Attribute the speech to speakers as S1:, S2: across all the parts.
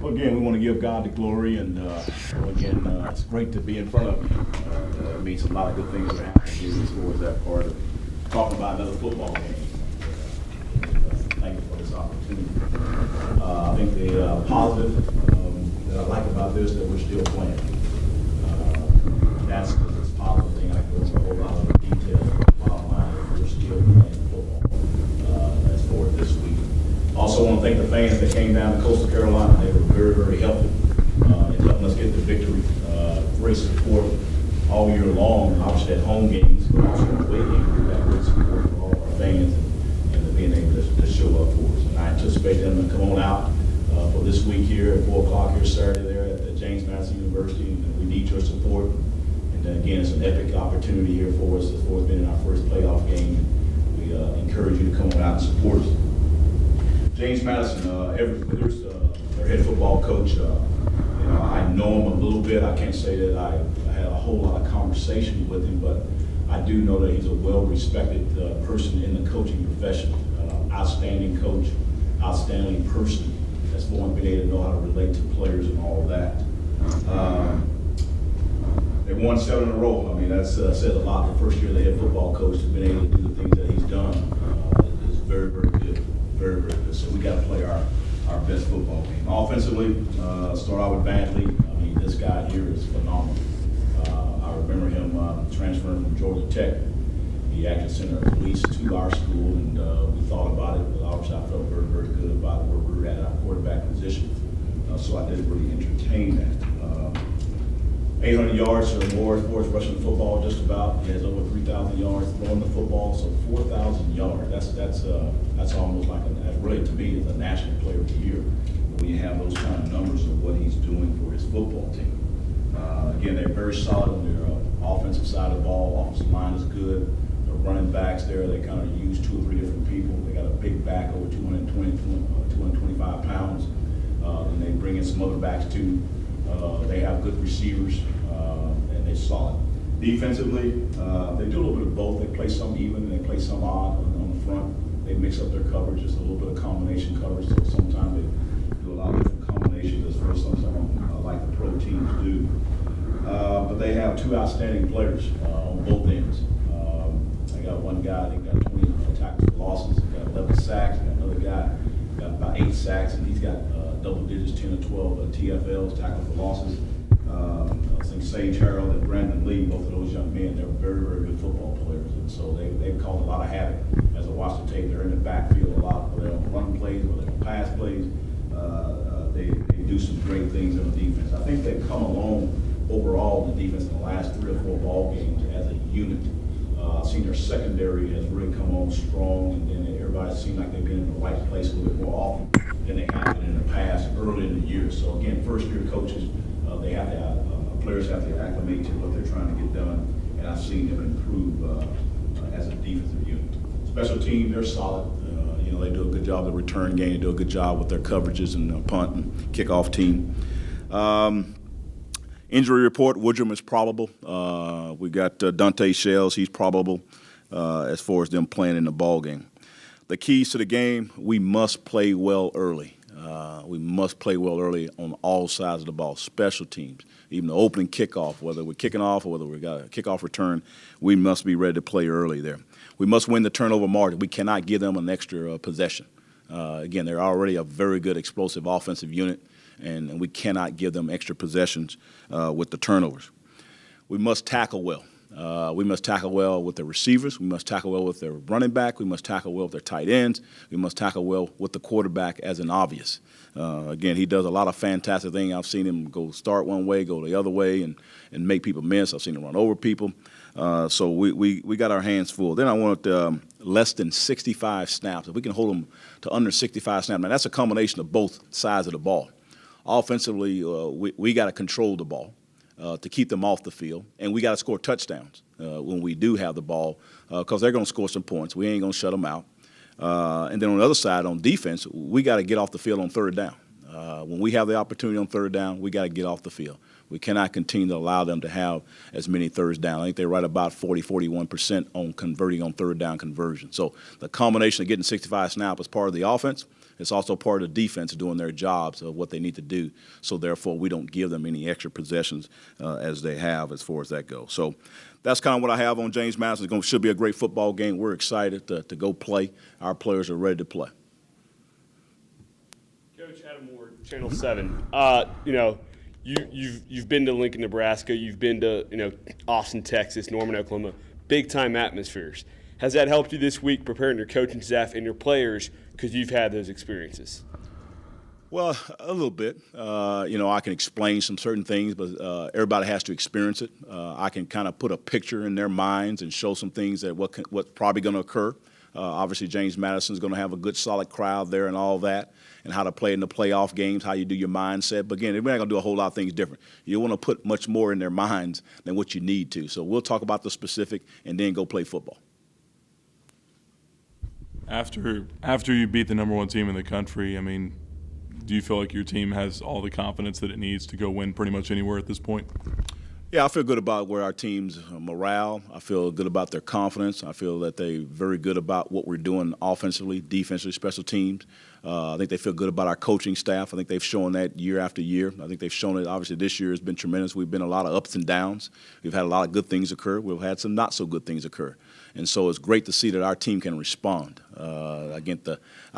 S1: again, we want to give God the glory, and again, it's great to be in front of you. It means a lot of good things are happening here as far as that part of talking about another football game. Thank you for this opportunity. I think the positive that I like about this that we're still playing. That's the positive thing. I can go into a whole lot of the details, but the bottom line is we're still playing football as for this week. Also want to thank the fans that came down to Coastal Carolina. They were very, very helpful in helping us get the victory. Great support all year long, obviously at home games, but also at away games. We've got great support for all of our fans and being able to show up for us. And I anticipate them to come on out for this week here at 4 o'clock here Saturday there at James Madison University. And we need your support. And then again, it's an epic opportunity here for us as far as being in our first playoff game. And we encourage you to come on out and support us. James Madison, there's their head football coach. I know him a little bit. I can't say that I had a whole lot of conversation with him, but I do know that he's a well-respected person in the coaching profession. Outstanding coach, outstanding person as far as being able to know how to relate to players and all of that. They won 7 in a row. I mean, that says a lot. The first year the head football coach has been able to do the things that he's done is very, very good. Very, very good. So we got to play our best football game. Offensively, start out with Badley. I mean, this guy here is phenomenal. I remember him transferring from Georgia Tech. He actually sent a police to our school, and we thought about it. But obviously, I felt very, very good about where we were at our quarterback position. So I didn't really entertain that. 800 yards or more as far as rushing the football, just about. He has over 3,000 yards throwing the football, so 4,000 yards. That's almost like really to me is a national player of the year when you have those kind of numbers of what he's doing for his football team. Again, they're very solid on their offensive side of the ball. Offensive line is good. The running backs there, they kind of use 2 or 3 different people. They got a big back over 225 pounds, and they bring in some other backs too. They have good receivers, and they're solid. Defensively, they do a little bit of both. They play some even, and they play some odd on the front. They mix up their coverage, just a little bit of combination coverage. So sometimes they do a lot of different combinations as far as sometimes like the pro teams do. But they have 2 outstanding players on both ends. They got one guy, they got 20 tackles for losses, they got 11 sacks. They got another guy, got about 8 sacks, and he's got double digits, 10 or 12 TFLs, tackles for losses. I think Sage Harold and Brandon Lee, both of those young men, they're very, very good football players. And so they've caused a lot of havoc. As I watch the tape, they're in the backfield a lot, whether they're on run plays, whether they're on pass plays. They do some great things in the defense. I think they've come along overall in the defense in the last 3 or 4 ball games as a unit. I've seen their secondary has really come on strong, and then everybody seems like they've been in the right place a little bit more often than they have been in the past early in the year. So again, first-year coaches, they have to players have to acclimate to what they're trying to get done, and I've seen them improve as a defensive unit. Special team, they're solid. They do a good job of the return game. They do a good job with their coverages and punt and kickoff team. Injury report, Woodrum is probable. We got Dante Shells, he's probable as far as them playing in the ball game. The keys to the game, we must play well early. We must play well early on all sides of the ball, special teams, even the opening kickoff, whether we're kicking off or whether we got a kickoff return, we must be ready to play early there. We must win the turnover margin. We cannot give them an extra possession. Again, they're already a very good explosive offensive unit, and we cannot give them extra possessions with the turnovers. We must tackle well. We must tackle well with the receivers. We must tackle well with their running back. We must tackle well with their tight ends. We must tackle well with the quarterback as an obvious. Again, he does a lot of fantastic things. I've seen him go start one way, go the other way, and make people miss. I've seen him run over people. So we got our hands full. Then I want less than 65 snaps. If we can hold them to under 65 snaps, now that's a combination of both sides of the ball. Offensively, we got to control the ball to keep them off the field, and we got to score touchdowns when we do have the ball because they're going to score some points. We ain't going to shut them out. And then on the other side, on defense, we got to get off the field on 3rd down. When we have the opportunity on 3rd down, we got to get off the field. We cannot continue to allow them to have as many 3rds down. I think they're right about 41% on converting on 3rd down conversion. So the combination of getting 65 snaps as part of the offense it's also part of the defense doing their jobs of what they need to do. So therefore, we don't give them any extra possessions as they have as far as that goes. So that's kind of what I have on James Madison. It should be a great football game. We're excited to go play. Our players are ready to play.
S2: Coach Adam Ward, Channel 7. You've been to Lincoln, Nebraska. You've been to Austin, Texas, Norman, Oklahoma. Big time atmospheres. Has that helped you this week preparing your coaching staff and your players because you've had those experiences?
S1: Well, a little bit. I can explain some certain things, but everybody has to experience it. I can kind of put a picture in their minds and show some things that what's probably going to occur. Obviously, James Madison is going to have a good, solid crowd there and all that, and how to play in the playoff games, how you do your mindset. But again, we're not going to do a whole lot of things different. You want to put much more in their minds than what you need to. So we'll talk about the specific and then go play football.
S3: After you beat the number one team in the country, I mean, do you feel like your team has all the confidence that it needs to go win pretty much anywhere at this point?
S1: Yeah, I feel good about where our team's morale. I feel good about their confidence. I feel that they're very good about what we're doing offensively, defensively, special teams. I think they feel good about our coaching staff. I think they've shown that year after year. I think they've shown it. Obviously, this year has been tremendous. We've been a lot of ups and downs. We've had a lot of good things occur. We've had some not so good things occur. And so it's great to see that our team can respond. I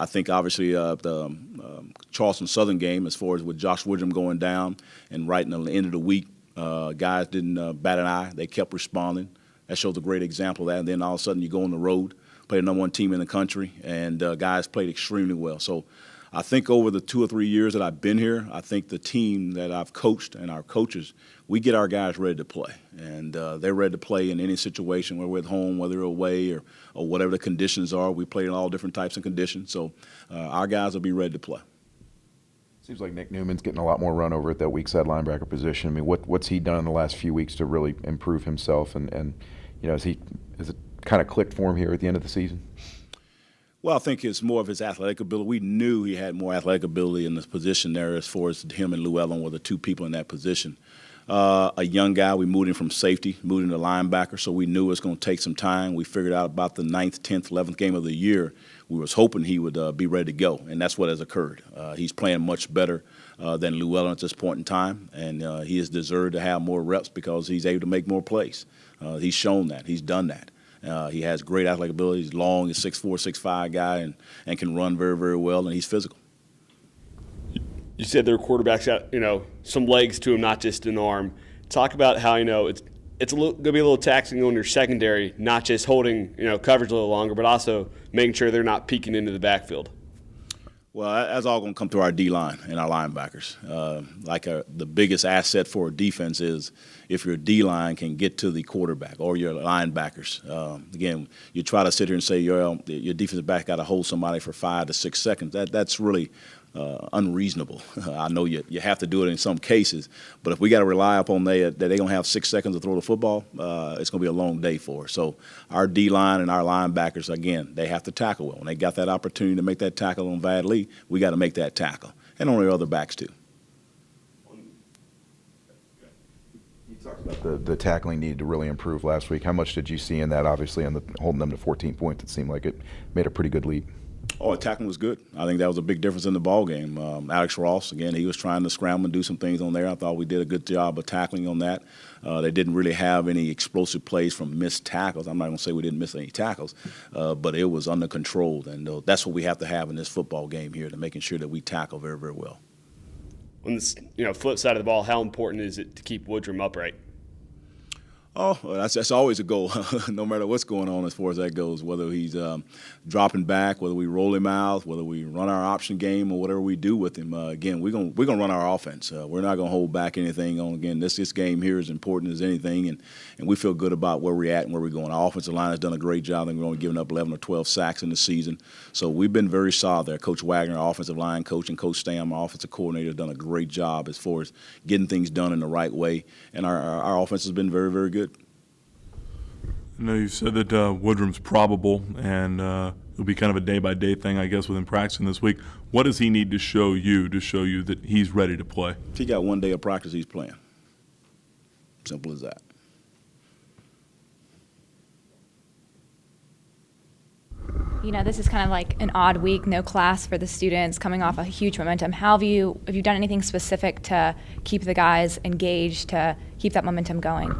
S1: think obviously the Charleston Southern game, as far as with Josh Woodrum going down and right in the end of the week, guys didn't bat an eye. They kept responding. That shows a great example of that. And then all of a sudden you go on the road, play the number one team in the country, and guys played extremely well. So I think over the 2 or 3 years that I've been here, I think the team that I've coached and our coaches, we get our guys ready to play. And they're ready to play in any situation, whether we're at home, whether we're away, or whatever the conditions are. We play in all different types of conditions. So our guys will be ready to play.
S4: Seems like Nick Newman's getting a lot more run over at that weak side linebacker position. I mean, what's he done in the last few weeks to really improve himself? And has it kind of clicked for him here at the end of the season?
S1: Well, I think it's more of his athletic ability. We knew he had more athletic ability in this position there as far as him and Llewellyn were the two people in that position. A young guy, we moved him from safety, moved him to linebacker, so we knew it was going to take some time. We figured out about the 9th, 10th, 11th game of the year, we was hoping he would be ready to go, and that's what has occurred. He's playing much better than Llewellyn at this point in time, and he has deserved to have more reps because he's able to make more plays. He's shown that. He's done that. He has great athletic ability. He's long, he's 6'4", 6'5" guy, and can run very, very well, and he's physical.
S2: You said their quarterback's got some legs to him, not just an arm. Talk about how it's going to be a little taxing on your secondary, not just holding coverage a little longer, but also making sure they're not peeking into the backfield.
S1: Well, that's all going to come through our D-line and our linebackers. The biggest asset for a defense is if your D-line can get to the quarterback or your linebackers. Again, you try to sit here and say your defensive back got to hold somebody for 5 to 6 seconds. That's really unreasonable. I know you have to do it in some cases, but if we got to rely upon that they're going to have 6 seconds to throw the football, it's going to be a long day for us. So our D-line and our linebackers, again, they have to tackle well. When they got that opportunity to make that tackle on Vad Lee, we got to make that tackle. And on the other backs too.
S4: You talked about the tackling needed to really improve last week. How much did you see in that, obviously, on holding them to 14 points? It seemed like it made a pretty good leap.
S1: Oh, tackling was good. I think that was a big difference in the ball game. Alex Ross, again, he was trying to scramble and do some things on there. I thought we did a good job of tackling on that. They didn't really have any explosive plays from missed tackles. I'm not going to say we didn't miss any tackles, but it was under control. And that's what we have to have in this football game here, to making sure that we tackle very, very well.
S2: On this flip side of the ball, how important is it to keep Woodrum upright?
S1: Oh, well, that's always a goal, no matter what's going on as far as that goes, whether he's dropping back, whether we roll him out, whether we run our option game or whatever we do with him. Again, we're gonna run our offense. We're not going to hold back anything on. Again, this game here is important as anything, and we feel good about where we're at and where we're going. Our offensive line has done a great job. I think we're only giving up 11 or 12 sacks in the season. So we've been very solid there. Coach Wagner, our offensive line coach, and Coach Stam, our offensive coordinator, have done a great job as far as getting things done in the right way, and our offense has been very, very good.
S3: I know you said that Woodrum's probable, and it'll be kind of a day-by-day thing, I guess, with him practicing this week. What does he need to show you that he's ready to play?
S1: If he got 1 day of practice, he's playing. Simple as that.
S5: You know, this is kind of like an odd week, no class for the students, coming off a huge momentum. Have you done anything specific to keep the guys engaged, to keep that momentum going?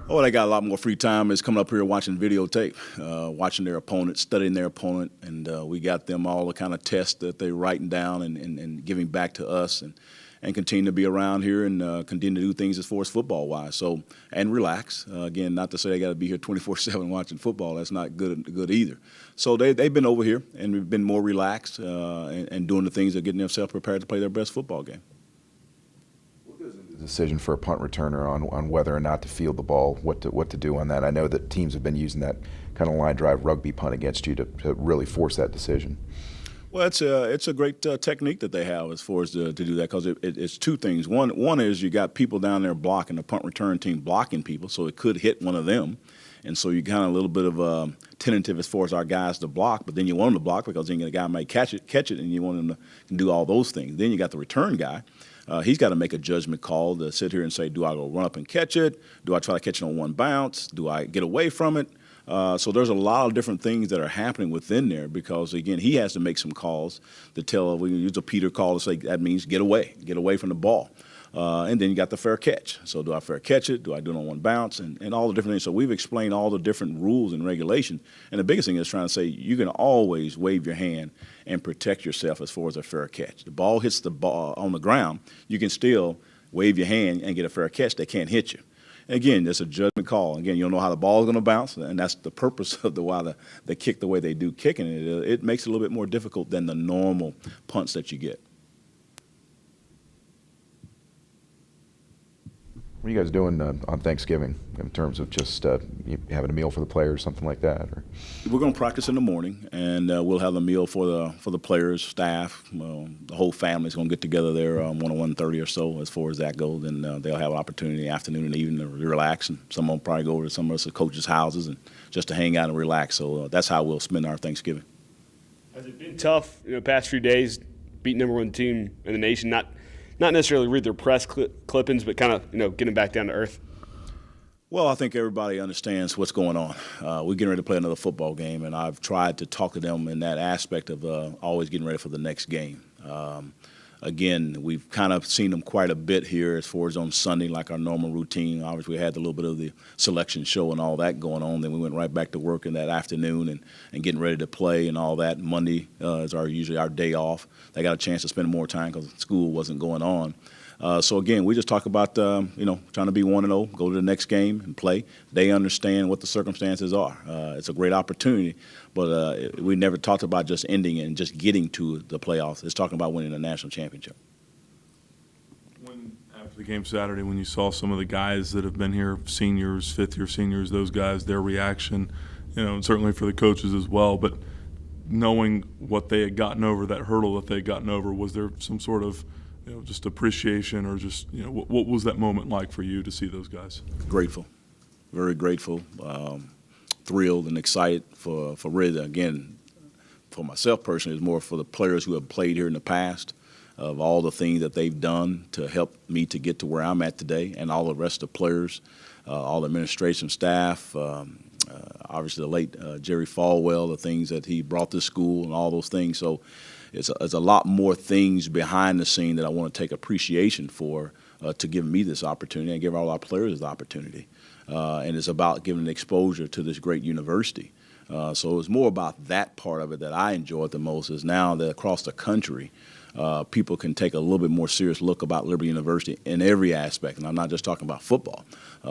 S1: Oh, they got a lot more free time. Is coming up here watching videotape, watching their opponent, studying their opponent, and we got them all the kind of tests that they're writing down and giving back to us, and continue to be around here and continue to do things as far as football-wise. So, and relax. Again, not to say they got to be here 24/7 watching football. That's not good either. So they've been over here and we've been more relaxed and doing the things that getting themselves prepared to play their best football game.
S4: What goes into the decision for a punt returner on whether or not to field the ball, what to do on that? I know that teams have been using that kind of line drive rugby punt against you to really force that decision.
S1: Well, it's a great technique that they have as far as to do that, because it's two things. One is you got people down there blocking, the punt return team blocking people, so it could hit one of them. And so you kind of a little bit of tentative as far as our guys to block, but then you want them to block because then the guy might catch it, and you want him to do all those things. Then you got the return guy. He's got to make a judgment call to sit here and say, do I go run up and catch it? Do I try to catch it on one bounce? Do I get away from it? So there's a lot of different things that are happening within there because, again, he has to make some calls to tell. We use a Peter call to say that means get away from the ball. And then you got the fair catch. So do I fair catch it? Do I do it on one bounce? And all the different things. So we've explained all the different rules and regulation. And the biggest thing is trying to say you can always wave your hand and protect yourself as far as a fair catch. The ball hits the ball on the ground, you can still wave your hand and get a fair catch. They can't hit you. Again, it's a judgment call. Again, you don't know how the ball is going to bounce, and that's the purpose of why they kick the way they do kicking it. It makes it a little bit more difficult than the normal punts that you get.
S4: What are you guys doing on Thanksgiving in terms of just having a meal for the players, something like that? Or?
S1: We're going to practice in the morning, and we'll have a meal for the players, staff. The whole family is going to get together there 1:30 or so as far as that goes, and they'll have an opportunity in the afternoon and evening to relax, and some of them probably go over to some of us coaches' houses and just to hang out and relax. So that's how we'll spend our Thanksgiving.
S2: Has it been tough, past few days, beating number one team in the nation, not necessarily read their press clippings, but kind of, getting back down to earth?
S1: Well, I think everybody understands what's going on. We're getting ready to play another football game, and I've tried to talk to them in that aspect of always getting ready for the next game. Again, we've kind of seen them quite a bit here as far as on Sunday, like our normal routine. Obviously, we had a little bit of the selection show and all that going on. Then we went right back to work in that afternoon and getting ready to play and all that. Monday is usually our day off. They got a chance to spend more time because school wasn't going on. So, again, we just talk about, trying to be 1-0, go to the next game and play. They understand what the circumstances are. It's a great opportunity, but we never talked about just ending and just getting to the playoffs. It's talking about winning a national championship.
S3: After the game Saturday, when you saw some of the guys that have been here, seniors, fifth-year seniors, those guys, their reaction, and certainly for the coaches as well, but knowing what they had gotten over, that hurdle that they had gotten over, was there some sort of just appreciation or just, what was that moment like for you to see those guys?
S1: Grateful, very grateful, thrilled and excited for really, again, for myself personally, it's more for the players who have played here in the past, of all the things that they've done to help me to get to where I'm at today, and all the rest of the players, all the administration staff, obviously the late Jerry Falwell, the things that he brought to school and all those things. So it's a lot more things behind the scene that I want to take appreciation for to give me this opportunity and give all our players this opportunity. And it's about giving exposure to this great university. So it's more about that part of it that I enjoyed the most, is now that across the country, people can take a little bit more serious look about Liberty University in every aspect. And I'm not just talking about football.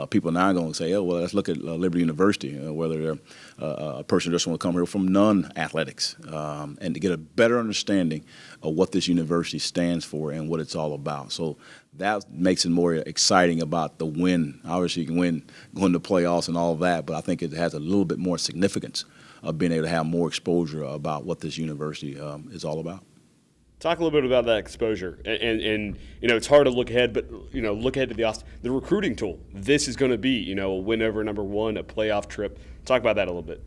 S1: People now are going to say, oh, well, let's look at Liberty University, whether they're a person just want to come here from non-athletics, and to get a better understanding of what this university stands for and what it's all about. So that makes it more exciting about the win. Obviously, you can win going to playoffs and all of that, but I think it has a little bit more significance of being able to have more exposure about what this university is all about.
S2: Talk a little bit about that exposure, and it's hard to look ahead, but look ahead to the recruiting tool. This is going to be a win over number one, a playoff trip. Talk about that a little bit.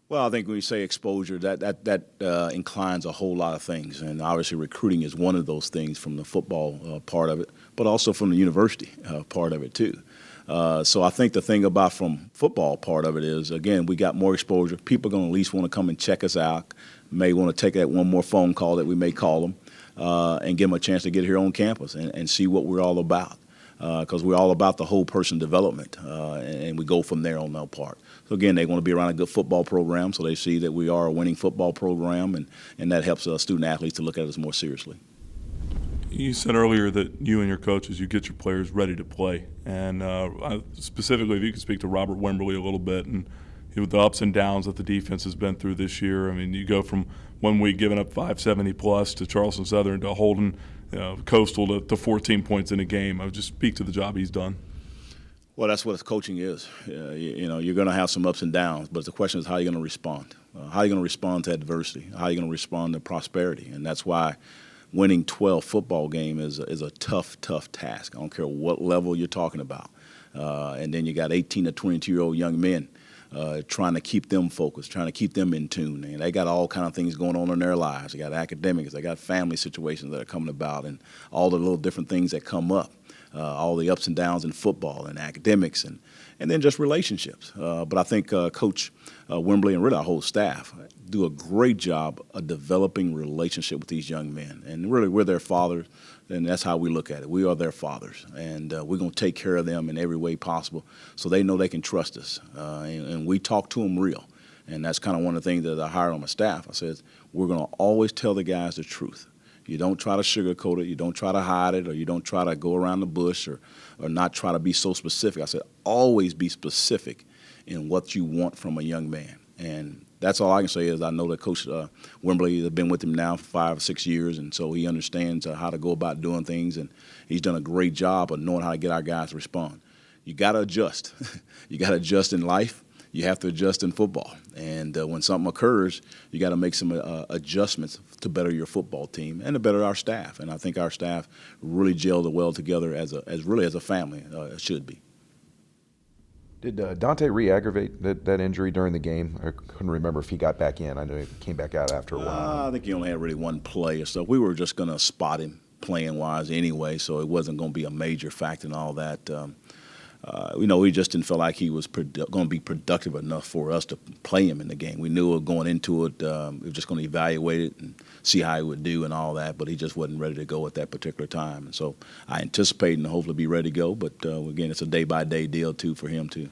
S1: Well, I think when you say exposure, that inclines a whole lot of things, and obviously recruiting is one of those things from the football part of it, but also from the university part of it too. So I think the thing about from football part of it is, again, we got more exposure. People are going to at least want to come and check us out, may want to take that one more phone call that we may call them, and give them a chance to get here on campus and see what we're all about. Because we're all about the whole person development, and we go from there on that part. So, again, they want to be around a good football program, so they see that we are a winning football program, and that helps student-athletes to look at us more seriously.
S3: You said earlier that you and your coaches, you get your players ready to play. And specifically, if you could speak to Robert Wimberly a little bit and with the ups and downs that the defense has been through this year. I mean, you go from 1 week giving up 570-plus to Charleston Southern to holding Coastal to 14 points in a game. I would just speak to the job he's done.
S1: Well, that's what coaching is. You're going to have some ups and downs, but the question is how you're going to respond. How are you going to respond to adversity? How are you going to respond to prosperity? And that's why winning 12 football game is a tough task. I don't care what level you're talking about. And then you got 18 to 22-year-old young men trying to keep them focused, trying to keep them in tune. And they got all kind of things going on in their lives. They got academics, they got family situations that are coming about, and all the little different things that come up, all the ups and downs in football and academics, and then just relationships. But I think Coach Wimberly and really our whole staff do a great job of developing relationship with these young men. And really, we're their fathers, and that's how we look at it. We are their fathers, and we're going to take care of them in every way possible so they know they can trust us. And we talk to them real. And that's kind of one of the things that I hired on my staff. I said, we're going to always tell the guys the truth. You don't try to sugarcoat it. You don't try to hide it, or you don't try to go around the bush or not try to be so specific. I said, always be specific in what you want from a young man. And that's all I can say is I know that Coach Wimberly has been with him now for 5 or 6 years, and so he understands how to go about doing things, and he's done a great job of knowing how to get our guys to respond. You got to adjust. You got to adjust in life. You have to adjust in football. And when something occurs, you got to make some adjustments to better your football team and to better our staff. And I think our staff really gelled well together as a family. It should be.
S4: Did Dante re-aggravate that injury during the game? I couldn't remember if he got back in. I know he came back out after a while.
S1: I think he only had really one play or so. We were just going to spot him playing-wise anyway, so it wasn't going to be a major factor and all that. We just didn't feel like he was going to be productive enough for us to play him in the game. We knew going into it, we were just going to evaluate it and see how he would do and all that, but he just wasn't ready to go at that particular time. And so I anticipate and hopefully be ready to go, but again, it's a day-by-day deal, too, for him, too.